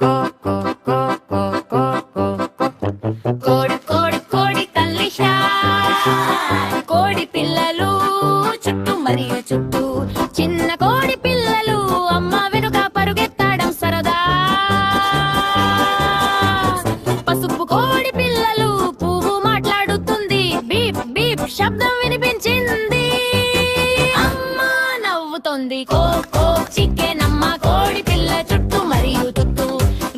కోడి కోడి కోడి తల్లి కోడి పిల్లలు చుట్టూ మరియు చుట్టూ చిన్న కోడి పిల్లలు అమ్మ వెనుక పరుగెత్తడం సరదా. పసుపు కోడి పిల్లలు పువ్వు మాట్లాడుతుంది, బీప్ బీప్ శబ్దం వినిపించింది. అమ్మ నవ్వుతోంది, కో కో చికెన్ అమ్మ కోడి పిల్ల చుట్టూ మరియు చుట్టూ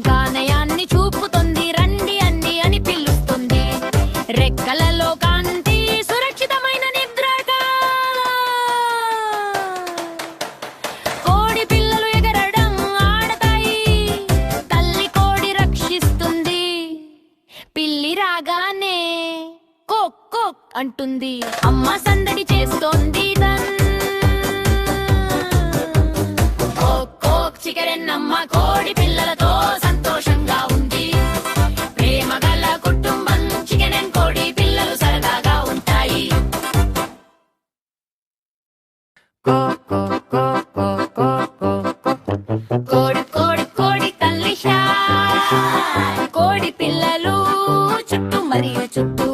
గానయాన్ని చూపుతుంది, రండి అండి అని పిలుస్తుంది. రెక్కలలో కాంతి సురక్షితమైన నిద్రగా కోడి పిల్లలు ఎగరడం ఆడతాయి, తల్లి కోడి రక్షిస్తుంది. పిల్లి రాగానే కోక్ కోక్ అంటుంది, అమ్మ సందడి చేస్తోంది. కోక్ కోక్ చికెనమ్మ కోడి పిల్లలతో సంతోషంగా ఉంది. ప్రేమ గల కుటుంబం చికెన్ కోడి పిల్లలు సరదాగా ఉంటాయి. కోడి కోడి కోడి తల్లి కోడి పిల్లలు చుట్టూ మరియు చుట్టూ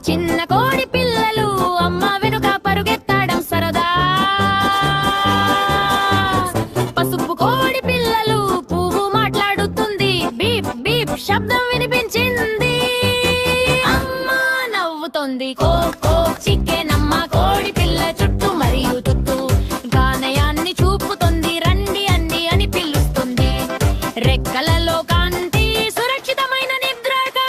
చిన్న కోడి పిల్లలు అమ్మ వెనుక పరుగెత్తడం సరదా. పసుపు కోడి పిల్లలు పువ్వు మాట్లాడుతుంది, బీప్ బీప్ శబ్దం వినిపించింది. అమ్మ నవ్వుతోంది, కో కో చికెన్ అమ్మ కోడి పిల్ల చుట్టూ మరియు చుట్టూ గానయాన్ని చూపుతుంది, రండి అండి అని పిలుస్తుంది. రెక్కలలో కాంతి సురక్షితమైన నిద్రగా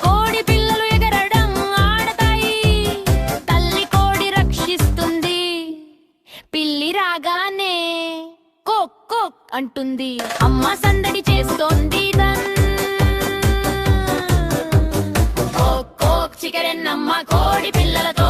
కోడి పిల్లలు ఎగరడం ఆడతాయి, తల్లి కోడి రక్షిస్తుంది. పిల్లి రాగానే కోక్ కోక్ అంటుంది, అమ్మ సందడి చేస్తోంది. కోక్ కోక్ చికెన్ అమ్మ కోడి పిల్లలతో